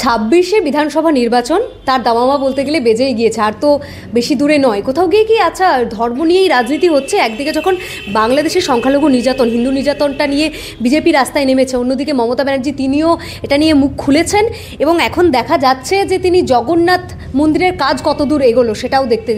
26-এ বিধানসভা নির্বাচন, তার দামামা বলতে গেলে বেজেই গিয়েছে, আর তো বেশি দূরে নয়। কোথাও গিয়ে কি আচ্ছা ধর্ম নিয়েই রাজনীতি হচ্ছে? একদিকে যখন বাংলাদেশের সংখ্যালঘু নির্যাতন, হিন্দু নির্যাতনটা নিয়ে বিজেপি রাস্তায় নেমেছে, অন্যদিকে মমতা ব্যানার্জি তিনিও এটা নিয়ে মুখ খুলেছেন, এবং এখন দেখা যাচ্ছে যে তিনি জগন্নাথ মন্দিরের কাজ কতদূর এগোলো সেটাও দেখতে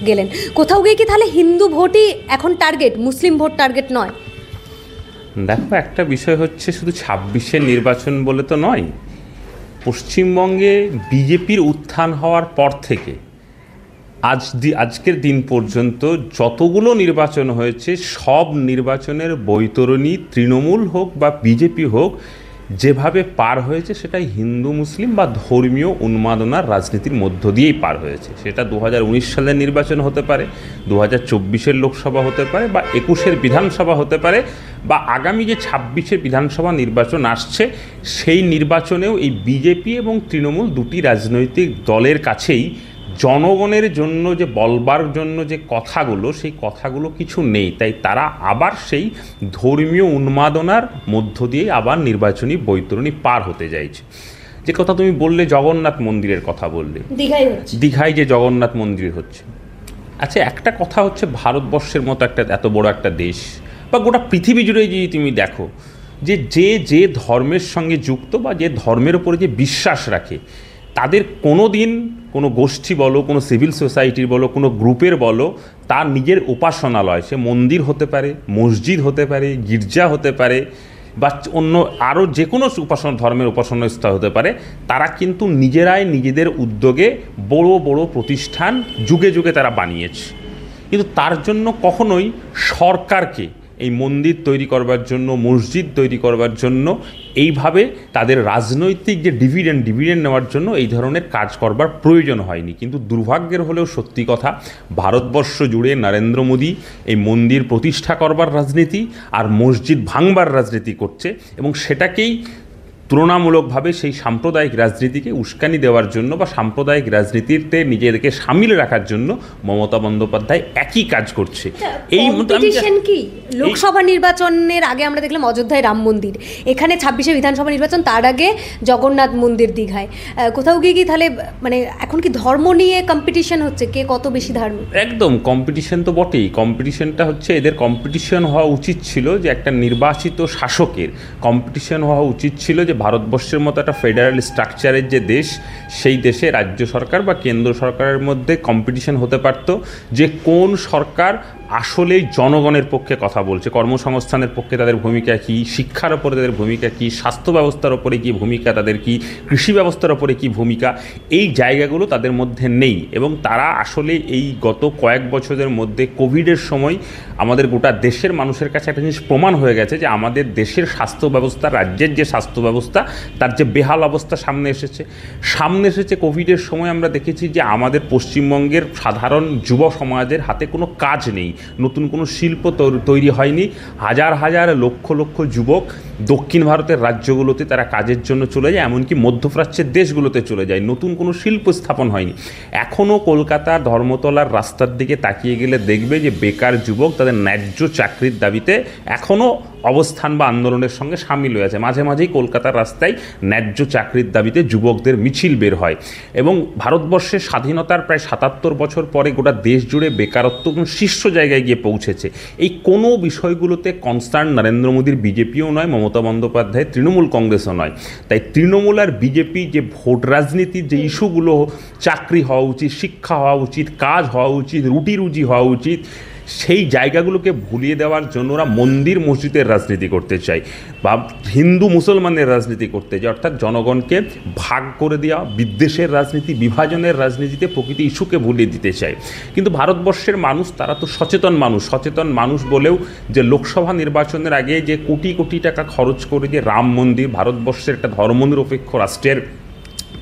গেলেন। কোথাও গিয়ে কি তাহলে হিন্দু ভোটই এখন টার্গেট, মুসলিম ভোট টার্গেট নয়? দেখো, একটা বিষয় হচ্ছে শুধু 26-এর নির্বাচন বলে তো নয়, পশ্চিমবঙ্গে বিজেপির উত্থান হওয়ার পর থেকে আজকের দিন পর্যন্ত যতগুলো নির্বাচন হয়েছে সব নির্বাচনের বৈতরণী তৃণমূল হোক বা বিজেপি হোক যেভাবে পার হয়েছে সেটাই হিন্দু মুসলিম বা ধর্মীয় উন্মাদনার রাজনীতির মধ্য দিয়েই পার হয়েছে। সেটা 2019 সালের নির্বাচন হতে পারে, 2024-এর লোকসভা হতে পারে, বা 21-এর বিধানসভা হতে পারে, বা আগামী যে 26-এর বিধানসভা নির্বাচন আসছে সেই নির্বাচনেও এই বিজেপি এবং তৃণমূল দুটি রাজনৈতিক দলের কাছেই জনগণের জন্য যে বলবার জন্য যে কথাগুলো, সেই কথাগুলো কিছু নেই। তাই তারা আবার সেই ধর্মীয় উন্মাদনার মধ্য দিয়ে আবার নির্বাচনী বৈতরণী পার হতে চাইছে। যে কথা তুমি বললে, জগন্নাথ মন্দিরের কথা বললে, দীঘায় যে জগন্নাথ মন্দির হচ্ছে, আচ্ছা একটা কথা হচ্ছে, ভারতবর্ষের মতো একটা এত বড় একটা দেশ বা গোটা পৃথিবী জুড়ে যদি তুমি দেখো যে যে ধর্মের সঙ্গে যুক্ত বা যে ধর্মের উপরে যে বিশ্বাস রাখে, তাদের কোনো দিন কোনো গোষ্ঠী বলো, কোনো সিভিল সোসাইটির বলো, কোনো গ্রুপের বলো, তার নিজের উপাসনালয়, সে মন্দির হতে পারে, মসজিদ হতে পারে, গির্জা হতে পারে, বা অন্য আরও যে কোনো ধর্মের উপাসনাস্থল হতে পারে, তারা কিন্তু নিজেরাই নিজেদের উদ্যোগে বড় বড় প্রতিষ্ঠান যুগে যুগে তারা বানিয়েছে। কিন্তু তার জন্য কখনোই সরকারকে এই মন্দির তৈরি করবার জন্য, মসজিদ তৈরি করবার জন্য, এইভাবে তাদের রাজনৈতিক যে ডিভিডেন্ড নেওয়ার জন্য এই ধরনের কাজ করবার প্রয়োজন হয়নি। কিন্তু দুর্ভাগ্যের হলেও সত্যি কথা, ভারতবর্ষ জুড়ে নরেন্দ্র মোদী এই মন্দির প্রতিষ্ঠা করবার রাজনীতি আর মসজিদ ভাঙবার রাজনীতি করছে, এবং সেটাকেই তুলনামূলকভাবে সেই সাম্প্রদায়িক রাজনীতিকে উস্কানি দেওয়ার জন্য বা সাম্প্রদায়িক রাজনীতিতে নিজেদেরকে সামিল রাখার জন্য মমতা বন্দ্যোপাধ্যায় একই কাজ করছে। এই কি লোকসভা নির্বাচনের আগে আমরা দেখলাম অযোধ্যায় রাম মন্দির, এখানে 26-এ বিধানসভা নির্বাচন, তার আগে জগন্নাথ মন্দির দীঘায়। কোথাও গিয়ে কি তাহলে মানে এখন কি ধর্ম নিয়ে কম্পিটিশন হচ্ছে, কে কত বেশি ধার্মিক? একদম কম্পিটিশন তো বটেই। কম্পিটিশনটা হচ্ছে, এদের কম্পিটিশন হওয়া উচিত ছিল যে একটা নির্বাচিত শাসকের কম্পিটিশন হওয়া উচিত ছিল যে ভারতবর্ষের মতো একটা ফেডারেল স্ট্রাকচারের যে দেশ, সেই দেশে রাজ্য সরকার বা কেন্দ্র সরকারের মধ্যে কম্পিটিশন হতে পারত যে কোন সরকার আসলেই জনগণের পক্ষে কথা বলছে, কর্মসংস্থানের পক্ষে তাদের ভূমিকা কী, শিক্ষার ওপরে তাদের ভূমিকা কী, স্বাস্থ্য ব্যবস্থার ওপরে কী ভূমিকা তাদের কী, কৃষি ব্যবস্থার ওপরে কী ভূমিকা, এই জায়গাগুলো তাদের মধ্যে নেই। এবং তারা আসলে এই গত কয়েক বছরের মধ্যে কোভিডের সময় আমাদের গোটা দেশের মানুষের কাছে একটা জিনিস প্রমাণ হয়ে গেছে যে আমাদের দেশের স্বাস্থ্য ব্যবস্থা, রাজ্যের যে স্বাস্থ্য ব্যবস্থা, তার যে বেহাল অবস্থা সামনে এসেছে কোভিডের সময়। আমরা দেখেছি যে আমাদের পশ্চিমবঙ্গের সাধারণ যুব সমাজের হাতে কোনো কাজ নেই, নতুন কোনো শিল্প তৈরি হয়নি, হাজার হাজার লক্ষ লক্ষ যুবক দক্ষিণ ভারতের রাজ্যগুলোতে তারা কাজের জন্য চলে যায়, এমনকি মধ্যপ্রাচ্যের দেশগুলোতে চলে যায়, নতুন কোনো শিল্প স্থাপন হয়নি। এখনও কলকাতার ধর্মতলার রাস্তার দিকে তাকিয়ে গেলে দেখবে যে বেকার যুবক তাদের ন্যায্য চাকরির দাবিতে এখনও অবস্থান বা আন্দোলনের সঙ্গে সামিল হয়ে আছে। মাঝে মাঝেই কলকাতার রাস্তায় ন্যায্য চাকরির দাবিতে যুবকদের মিছিল বের হয়। এবং ভারতবর্ষের স্বাধীনতার প্রায় 77 বছর পরে গোটা দেশ জুড়ে বেকারত্ব শীর্ষ জায়গায় গিয়ে পৌঁছেছে। এই কোনো বিষয়গুলোতে কনসার্ন নরেন্দ্র মোদীর বিজেপিও নয়, মমতা বন্দ্যোপাধ্যায় তৃণমূল কংগ্রেসও নয়। তাই তৃণমূল আর বিজেপি যে ভোট রাজনীতির যে ইস্যুগুলো, চাকরি হওয়া উচিত, শিক্ষা হওয়া উচিত, কাজ হওয়া উচিত, রুটি রুজি হওয়া উচিত, সেই জায়গাগুলোকে ভুলিয়ে দেওয়ার জন্য ওরা মন্দির মসজিদের রাজনীতি করতে চায় বা হিন্দু মুসলমানের রাজনীতি করতে চায়, অর্থাৎ জনগণকে ভাগ করে দেওয়া, বিদ্বেষের রাজনীতি, বিভাজনের রাজনীতিতে প্রকৃতি ইস্যুকে ভুলিয়ে দিতে চায়। কিন্তু ভারতবর্ষের মানুষ, তারা তো সচেতন মানুষ বলেও যে লোকসভা নির্বাচনের আগে যে কোটি কোটি টাকা খরচ করে যে রাম মন্দির, ভারতবর্ষের একটা ধর্মনিরপেক্ষ রাষ্ট্রের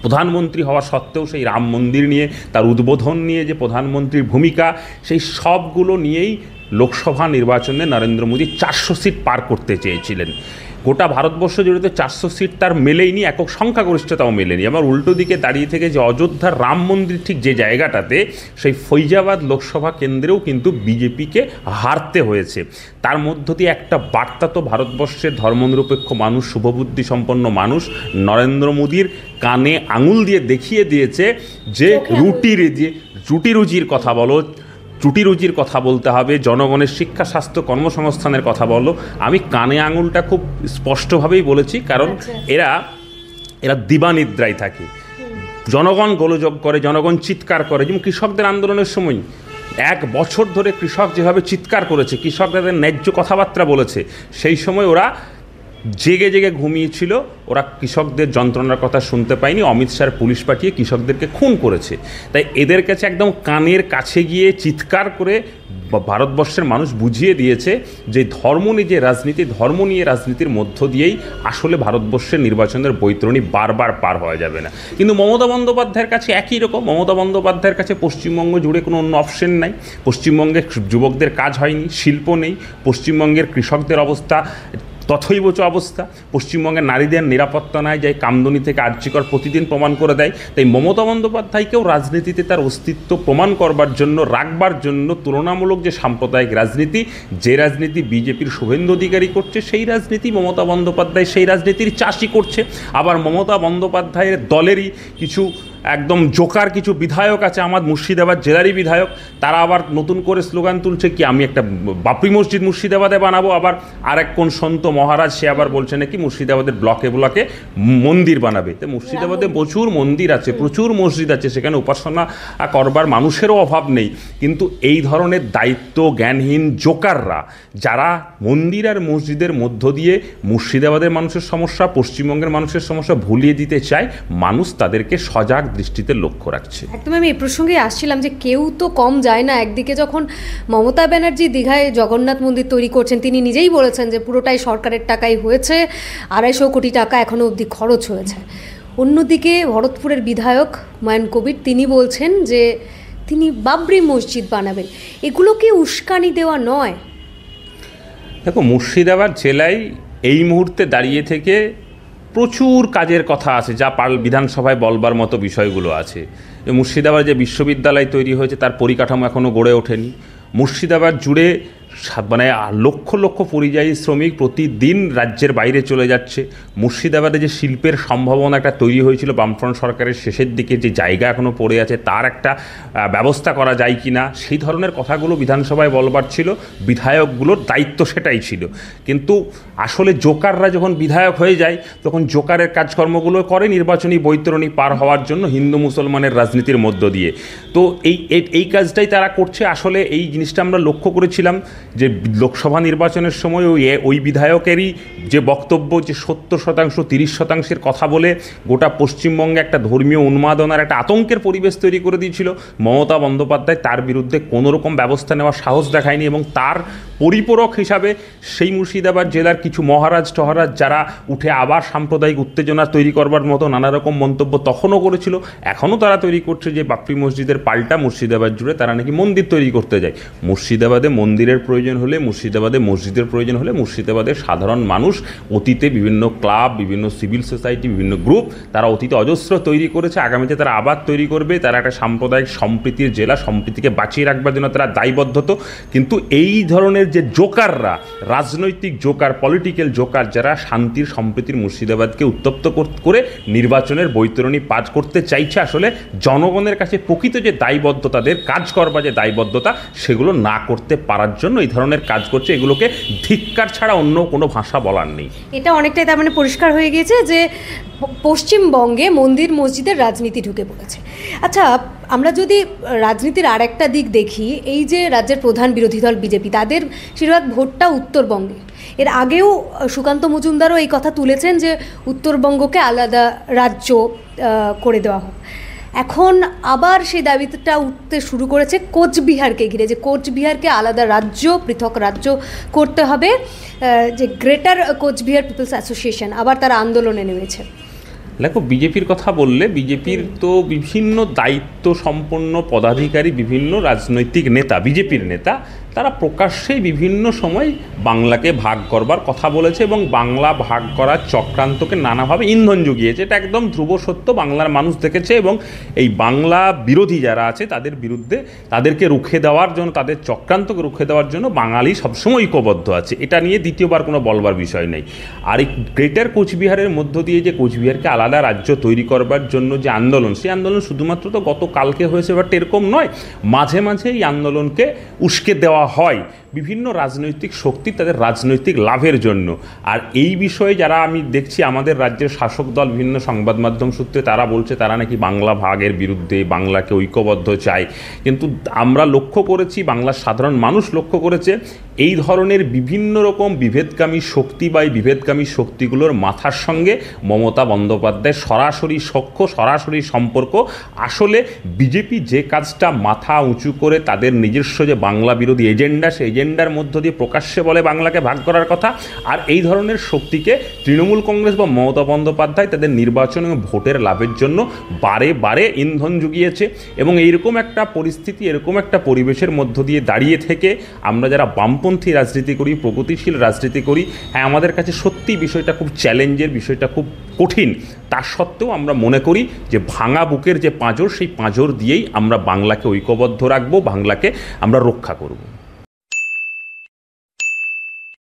প্রধানমন্ত্রী হওয়া সত্ত্বেও সেই রাম মন্দির নিয়ে, তার উদ্বোধন নিয়ে যে প্রধানমন্ত্রীর ভূমিকা, সেই সবগুলো নিয়েই লোকসভা নির্বাচনে নরেন্দ্র মোদী 400 সিট পার করতে চেয়েছিলেন। গোটা ভারতবর্ষ জুড়ে তো 400 সিট তার মেলেইনি, একক সংখ্যাগরিষ্ঠতাও মেলেনি। আবার উল্টো দিকে দাঁড়িয়ে থেকে যে অযোধ্যার রাম মন্দির ঠিক যে জায়গাটাতে, সেই ফৈজাবাদ লোকসভা কেন্দ্রেও কিন্তু বিজেপিকে হারতে হয়েছে। তার মধ্য দিয়ে একটা বার্তা তো ভারতবর্ষের ধর্মনিরপেক্ষ মানুষ, শুভবুদ্ধি সম্পন্ন মানুষ নরেন্দ্র মোদীর কানে আঙুল দিয়ে দেখিয়ে দিয়েছে যে রুটি রুজির কথা বলো, ত্রুটি রুজির কথা বলতে হবে, জনগণের শিক্ষা, স্বাস্থ্য, কর্মসংস্থানের কথা বলো। আমি কানে আঙুলটা খুব স্পষ্টভাবেই বলেছি, কারণ এরা দিবানিদ্রায় থাকে। জনগণ গোলযোগ করে, জনগণ চিৎকার করে। যেমন কৃষকদের আন্দোলনের সময় 1 বছর ধরে কৃষক যেভাবে চিৎকার করেছে, কৃষকদের ন্যায্য কথাবার্তা বলেছে, সেই সময় ওরা জেগে জেগে ঘুমিয়েছিল, ওরা কৃষকদের যন্ত্রণার কথা শুনতে পায়নি। অমিত শাহর পুলিশ পাঠিয়ে কৃষকদেরকে খুন করেছে। তাই এদের কাছে একদম কানের কাছে গিয়ে চিৎকার করে ভারতবর্ষের মানুষ বুঝিয়ে দিয়েছে যে ধর্ম নিয়ে রাজনীতির মধ্য দিয়েই আসলে ভারতবর্ষের নির্বাচনের বৈতরণী বারবার পার হওয়া যাবে না। কিন্তু মমতা বন্দ্যোপাধ্যায়ের কাছে একই রকম। মমতা বন্দ্যোপাধ্যায়ের কাছে পশ্চিমবঙ্গ জুড়ে কোনো অন্য অপশন নাই। পশ্চিমবঙ্গের যুবকদের কাজ হয়নি, শিল্প নেই, পশ্চিমবঙ্গের কৃষকদের অবস্থা তথৈবচ অবস্থা, পশ্চিমবঙ্গের নারীদের নিরাপত্তা নাই, যাই কামদুনি থেকে আর্যিকর প্রতিদিন প্রমাণ করে দেয়। তাই মমতা বন্দ্যোপাধ্যায়কেও রাজনীতিতে তার অস্তিত্ব প্রমাণ করবার জন্য, রাখবার জন্য তুলনামূলক যে সাম্প্রদায়িক রাজনীতি, যে রাজনীতি বিজেপির শুভেন্দু অধিকারী করছে, সেই রাজনীতি মমতা বন্দ্যোপাধ্যায় সেই রাজনীতির চাষই করছে। আবার মমতা বন্দ্যোপাধ্যায়ের দলেরই কিছু একদম জোকার কিছু বিধায়ক আছে, আমার মুর্শিদাবাদ জেলারই বিধায়ক, তারা আবার নতুন করে স্লোগান তুলছে কি আমি একটা বাবরি মসজিদ মুর্শিদাবাদে বানাবো। আবার আরেক কোন সন্ত মহারাজ সে আবার বলছে নাকি মুর্শিদাবাদের ব্লকে ব্লকে মন্দির বানাবে। তো মুর্শিদাবাদে প্রচুর মন্দির আছে, প্রচুর মসজিদ আছে, সেখানে উপাসনা করবার মানুষেরও অভাব নেই। কিন্তু এই ধরনের দায়িত্ব জ্ঞানহীন জোকাররা, যারা মন্দির আর মসজিদের মধ্য দিয়ে মুর্শিদাবাদের মানুষের সমস্যা, পশ্চিমবঙ্গের মানুষের সমস্যা ভুলিয়ে দিতে চায়, মানুষ তাদেরকে সজাগ দৃষ্টিতে লক্ষ্য রাখছে। একদম আমি এই প্রসঙ্গে আসছিলাম যে কেউ তো কম যায় না। একদিকে যখন মমতা ব্যানার্জি দীঘায় জগন্নাথ মন্দির তৈরি করছেন, তিনি নিজেই বলেছেন যে পুরোটাই সরকারের টাকাই হয়েছে, 250 কোটি টাকা এখনও অবধি খরচ হয়েছে। অন্যদিকে ভরতপুরের বিধায়ক হুমায়ুন কবির তিনি বলছেন যে তিনি বাবরি মসজিদ বানাবেন। এগুলো কি উস্কানি দেওয়া নয়? দেখো, মুর্শিদাবাদ জেলায় এই মুহূর্তে দাঁড়িয়ে থেকে প্রচুর কাজের কথা আছে, যা বিধানসভায় বলবার মতো বিষয়গুলো আছে। মুর্শিদাবাদ যে বিশ্ববিদ্যালয় তৈরি হয়েছে তার পরিকাঠামো এখনও গড়ে ওঠেনি। মুর্শিদাবাদ জুড়ে মানে লক্ষ লক্ষ পরিযায়ী শ্রমিক প্রতিদিন রাজ্যের বাইরে চলে যাচ্ছে। মুর্শিদাবাদে যে শিল্পের সম্ভাবনা একটা তৈরি হয়েছিল বামফ্রন্ট সরকারের শেষের দিকে, যে জায়গা এখনও পড়ে আছে, তার একটা ব্যবস্থা করা যায় কি না, সেই ধরনের কথাগুলো বিধানসভায় বলবার ছিল। বিধায়কগুলোর দায়িত্ব সেটাই ছিল। কিন্তু আসলে জোকাররা যখন বিধায়ক হয়ে যায়, তখন জোকারের কাজকর্মগুলো করে নির্বাচনী বৈতরণী পার হওয়ার জন্য হিন্দু মুসলমানের রাজনীতির মধ্য দিয়ে। তো এই কাজটাই তারা করছে। আসলে এই জিনিসটা আমরা লক্ষ্য করেছিলাম যে লোকসভা নির্বাচনের সময় ওই বিধায়কেরই যে বক্তব্য, যে 70%, 30%-এর কথা বলে গোটা পশ্চিমবঙ্গে একটা ধর্মীয় উন্মাদনার একটা আতঙ্কের পরিবেশ তৈরি করে দিয়েছিল, মমতা বন্দ্যোপাধ্যায় তার বিরুদ্ধে কোনোরকম ব্যবস্থা নেওয়ার সাহস দেখায়নি। এবং তার পরিপূরক হিসাবে সেই মুর্শিদাবাদ জেলার কিছু মহারাজ টহারাজ যারা উঠে আবার সাম্প্রদায়িক উত্তেজনা তৈরি করবার মতো নানা রকম মন্তব্য তখনও করেছিল, এখনও তারা তৈরি করছে যে বাবরি মসজিদের পাল্টা মুর্শিদাবাদ জুড়ে তারা নাকি মন্দির তৈরি করতে যায়। মুর্শিদাবাদে মন্দিরের প্রয়োজন হলে, মুর্শিদাবাদে মসজিদের প্রয়োজন হলে, মুর্শিদাবাদের সাধারণ মানুষ অতীতে বিভিন্ন ক্লাব, বিভিন্ন সিভিল সোসাইটি, বিভিন্ন গ্রুপ তারা অতীতে অজস্র তৈরি করেছে, আগামীতে তারা আবার তৈরি করবে। তারা একটা সাম্প্রদায়িক সম্প্রীতির জেলা, সম্প্রীতিকে বাঁচিয়ে রাখবার জন্য তারা দায়বদ্ধ। কিন্তু এই ধরনের যে জোকাররা, রাজনৈতিক জোকার, পলিটিক্যাল জোকার, যারা শান্তির সম্প্রীতির মুর্শিদাবাদকে উত্তপ্ত করে নির্বাচনের বৈতরণী পার করতে চাইছে, আসলে জনগণের কাছে প্রকৃত যে দায়বদ্ধতা, তাদের কাজ করবার যে দায়বদ্ধতা, সেগুলো না করতে পারার জন্য এই ধরনের কাজ করছে। এগুলোকে ধিক্কার ছাড়া অন্য কোনো ভাষা বলার নেই। এটা অনেকটাই তার মানে পরিষ্কার হয়ে গিয়েছে যে পশ্চিমবঙ্গে মন্দির মসজিদের রাজনীতি ঢুকে পড়েছে। আচ্ছা, আমরা যদি রাজনীতির আর একটা দিক দেখি, এই যে রাজ্যের প্রধান বিরোধী দল বিজেপি, তাদের বেশিরভাগ ভোটটা উত্তরবঙ্গে। এর আগেও সুকান্ত মজুমদারও এই কথা তুলেছেন যে উত্তরবঙ্গকে আলাদা রাজ্য করে দেওয়া হোক। এখন আবার সেই দাবিটা উঠতে শুরু করেছে কোচবিহারকে ঘিরে, যে কোচবিহারকে আলাদা রাজ্য, পৃথক রাজ্য করতে হবে। যে গ্রেটার কোচবিহার পিপলস অ্যাসোসিয়েশন আবার তারা আন্দোলনে নেমেছে। দেখো, বিজেপির কথা বললে, বিজেপির তো বিভিন্ন দায়িত্ব সম্পন্ন পদাধিকারী, বিভিন্ন রাজনৈতিক নেতা, বিজেপির নেতা, তারা প্রকাশ্যেই বিভিন্ন সময় বাংলাকে ভাগ করবার কথা বলেছে এবং বাংলা ভাগ করার চক্রান্তকে নানাভাবে ইন্ধন জুগিয়েছে। এটা একদম ধ্রুব সত্য, বাংলার মানুষ দেখেছে। এবং এই বাংলা বিরোধী যারা আছে তাদের বিরুদ্ধে, তাদেরকে রুখে দেওয়ার জন্য, তাদের চক্রান্তকে রুখে দেওয়ার জন্য বাঙালি সবসময় ঐক্যবদ্ধ আছে। এটা নিয়ে দ্বিতীয়বার কোনো বলবার বিষয় নেই। আর এই গ্রেটার কোচবিহারের মধ্য দিয়ে যে কোচবিহারকে আলাদা রাজ্য তৈরি করবার জন্য যে আন্দোলন, সেই আন্দোলন শুধুমাত্র তো গতকালকে হয়েছে, বাট এরকম নয়, মাঝে মাঝে এই আন্দোলনকে উস্কে দেওয়া হয় বিভিন্ন রাজনৈতিক শক্তি তাদের রাজনৈতিক লাভের জন্য। আর এই বিষয়ে যারা আমি দেখছি আমাদের রাজ্যের শাসক দল, বিভিন্ন সংবাদ মাধ্যম সূত্রে তারা বলছে তারা নাকি বাংলা ভাগের বিরুদ্ধে, বাংলাকে ঐক্যবদ্ধ চায়। কিন্তু আমরা লক্ষ্য করেছি, বাংলার সাধারণ মানুষ লক্ষ্য করেছে, এই ধরনের বিভিন্ন রকম বিভেদকামী শক্তি বা এই বিভেদকামী শক্তিগুলোর মাথার সঙ্গে মমতা বন্দ্যোপাধ্যায়ের সরাসরি সখ্য, সরাসরি সম্পর্ক। আসলে বিজেপি যে কাজটা মাথা উঁচু করে তাদের নিজস্ব যে বাংলা বিরোধী এজেন্ডা, সেই এজেন্ডার মধ্য দিয়ে প্রকাশ্যে বলে বাংলাকে ভাগ করার কথা, আর এই ধরনের শক্তিকে তৃণমূল কংগ্রেস বা মমতা বন্দ্যোপাধ্যায় তাদের নির্বাচন এবং ভোটের লাভের জন্য বারে বারে ইন্ধন জুগিয়েছে। এবং এইরকম একটা পরিস্থিতি, এরকম একটা পরিবেশের মধ্য দিয়ে দাঁড়িয়ে থেকে আমরা যারা বামপন্থী রাজনীতি করি, প্রগতিশীল রাজনীতি করি, হ্যাঁ, আমাদের কাছে সত্যি বিষয়টা খুব চ্যালেঞ্জের, বিষয়টা খুব কঠিন। তা সত্ত্বেও আমরা মনে করি যে ভাঙা বুকের যে পাঁজর, সেই পাঁজর দিয়েই আমরা বাংলাকে ঐক্যবদ্ধ রাখবো, বাংলাকে আমরা রক্ষা করব।